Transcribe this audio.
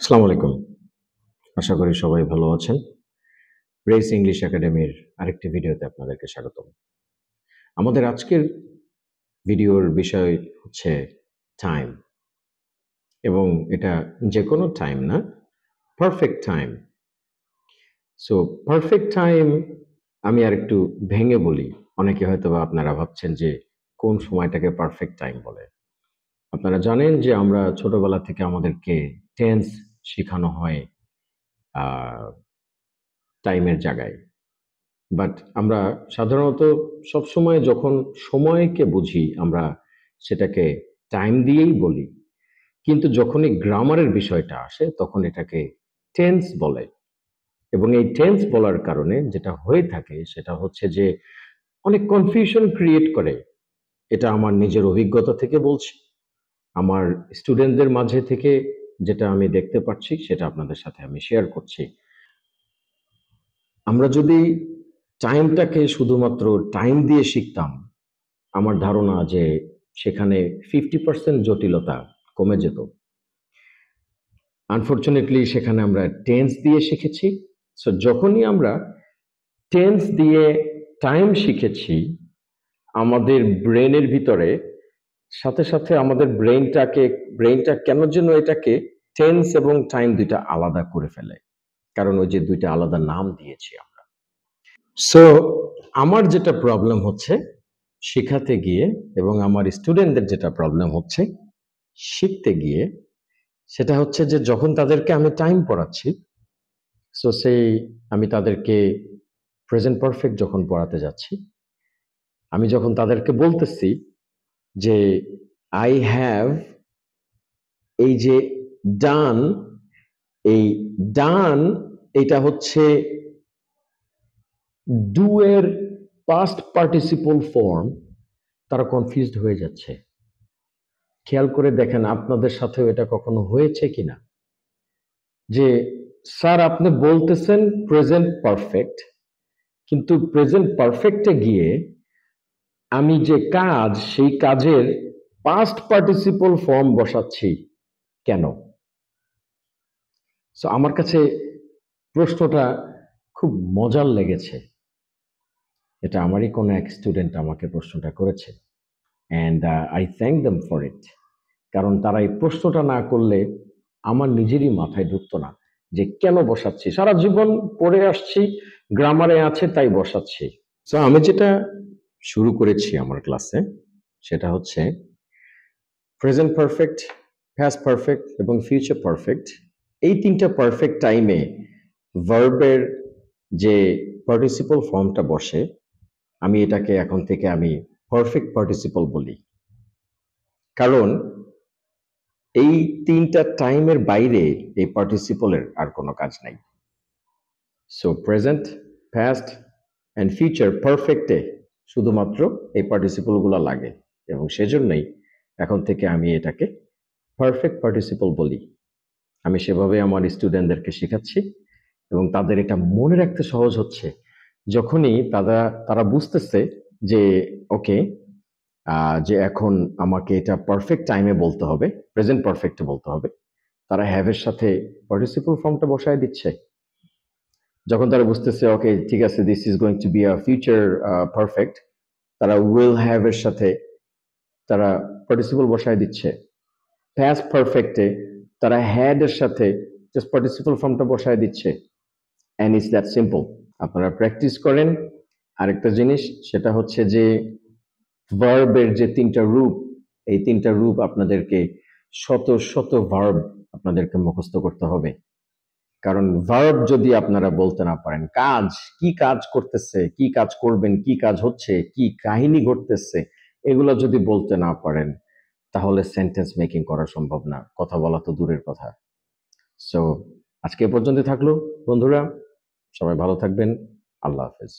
আসসালামু আলাইকুম। আশা করি সবাই ভালো আছেন। ব্রেস ইংলিশ একাডেমির আরেকটি ভিডিওতে আপনাদেরকে স্বাগতম। আমাদের আজকের ভিডিওর বিষয় হচ্ছে টাইম এবং এটা যেকোনো টাইম না, perfect time. So perfect time আমি আরেকটু ভেঙে বলি। অনেকে হয়তোবা আপনারা ভাবছেন যে কোন সময়টাকে পারফেক্ট টাইম বলে। আপনারা জানেন যে আমরা ছোটবেলা থেকে আমাদেরকে টেন্স শিখানো হয় আ টাইমের জায়গায়। বাট আমরা সাধারণত সবসময় যখন সময়কে বুঝি আমরা সেটাকে টাইম দিয়েই বলি। কিন্তু যখনই গ্রামারের বিষয়টা আসে তখন এটাকে টেন্স বলে এবং এই টেন্স বলার কারণে যেটা হয়ে থাকে সেটা হচ্ছে যে অনেক কনফিউশন ক্রিয়েট করে। এটা আমার নিজের অভিজ্ঞতা থেকে বলছি। আমার স্টুডেন্টদের মাঝে থেকে যেটা আমি দেখতে পাচ্ছি সেটা আপনাদের সাথে আমি শেয়ার করছি। আমরা যদি টাইমটাকে শুধুমাত্র টাইম দিয়ে শিখতাম, আমার ধারণা যে সেখানে 50% জটিলতা কমে যেত। আনফরচুনেটলি সেখানে আমরা টেন্স দিয়ে শিখেছি। সো যখনই আমরা টেন্স দিয়ে টাইম শিখেছি, আমাদের ব্রেনের ভিতরে সাথে আমাদের ব্রেইনটা কেন যেন এটাকে টেন্স এবং টাইম ২ টা আলাদা করে ফেলে। কারণ ওই যে ২ টা আলাদা নাম দিয়েছি আমরা। সো আমার যেটা প্রবলেম হচ্ছে শেখাতে গিয়ে এবং আমার স্টুডেন্টদের যেটা প্রবলেম হচ্ছে শিখতে গিয়ে, সেটা হচ্ছে যে যখন তাদেরকে আমি টাইম পড়াচ্ছি, সো আমি তাদেরকে প্রেজেন্ট পারফেক্ট যখন পড়াতে যাচ্ছি, আমি যখন তাদেরকে বলতেছি যে আই হ্যাভ, এই যে ডান, এই ডান এটা হচ্ছে ডু এর পাস্ট পার্টিসিপল ফর্ম, তারা কনফিউজড হয়ে যাচ্ছে। খেয়াল করে দেখেন আপনাদের সাথেও এটা কখনো হয়েছে কিনা যে স্যার আপনি বলতেছেন প্রেজেন্ট পারফেক্ট, কিন্তু প্রেজেন্ট পারফেক্টে গিয়ে আমি যে কাজ সেই কাজের পাস্ট পার্টিসিপল ফর্ম বসাচ্ছি কেন? সো আমার কাছে প্রশ্নটা খুব মজার লেগেছে। এটা আমারই কোনো এক স্টুডেন্ট আমাকে প্রশ্নটা করেছে and I thank them for it. কারণ তারা এই প্রশ্নটা না করলে আমার নিজেরই মাথায় ঢুকতো না যে কেন বসাচ্ছি। সারা জীবন পড়ে আসছি, গ্রামারে আছে তাই বসাচ্ছি। সো আমি যেটা শুরু করেছি আমার ক্লাসে সেটা হচ্ছে প্রেজেন্ট পারফেক্ট, পাস্ট পারফেক্ট এবং ফিউচার পারফেক্ট, এই ৩ টা পারফেক্ট টাইমে ভার্বের যে পার্টিসিপল ফর্মটা বসে, আমি এটাকে এখন থেকে আমি পারফেক্ট পার্টিসিপল বলি। কারণ এই ৩ টা টাইমের বাইরে এই পার্টিসিপলের আর কোনো কাজ নাই। So present, past and future পারফেক্টে শুধুমাত্র এই পার্টিসিপলগুলো লাগে এবং সেজন্যই এখন থেকে আমি এটাকে পারফেক্ট পার্টিসিপল বলি। আমি সেভাবে আমার স্টুডেন্টদেরকে শেখাচ্ছি এবং তাদের এটা মনে রাখতে সহজ হচ্ছে। যখনই তারা বুঝতেছে যে ওকে, যে এখন আমাকে এটা পারফেক্ট টাইমে বলতে হবে, প্রেজেন্ট পারফেক্টে বলতে হবে। তারা হ্যাভ এর সাথে পার্টিসিপল ফর্মটা বসায় দিচ্ছে। যখন তারা বুঝতেছে ওকে ঠিক আছে this is going to be a future perfect, তারা উইল হ্যাভ এর সাথে তারা পার্টিসিপল বসায় দিচ্ছে। পাস্ট পারফেক্টে তারা হ্যাড এর সাথে জাস্ট পার্টিসিপল ফর্মটা বসায় দিচ্ছে। And it's that simple. আপনারা প্র্যাকটিস করেন। আরেকটা জিনিস সেটা হচ্ছে যে ভার্বের যে ৩ টা রূপ, এই ৩ টা রূপ আপনাদেরকে শত ভার্ব আপনাদেরকে মুখস্থ করতে হবে। কারণ ভার্ব যদি আপনারা বলতে না পারেন, কি কাজ করতেছে, কি কাজ করবেন, কি কাজ হচ্ছে, কি কাহিনী ঘটতেছে, এগুলো যদি বলতে না পারেন তাহলে সেন্টেন্স মেকিং করা সম্ভব না। কথা বলা তো দূরের কথা। সো আজকে এ পর্যন্ত থাকলো বন্ধুরা। সবাই ভালো থাকবেন। আল্লাহ হাফেজ।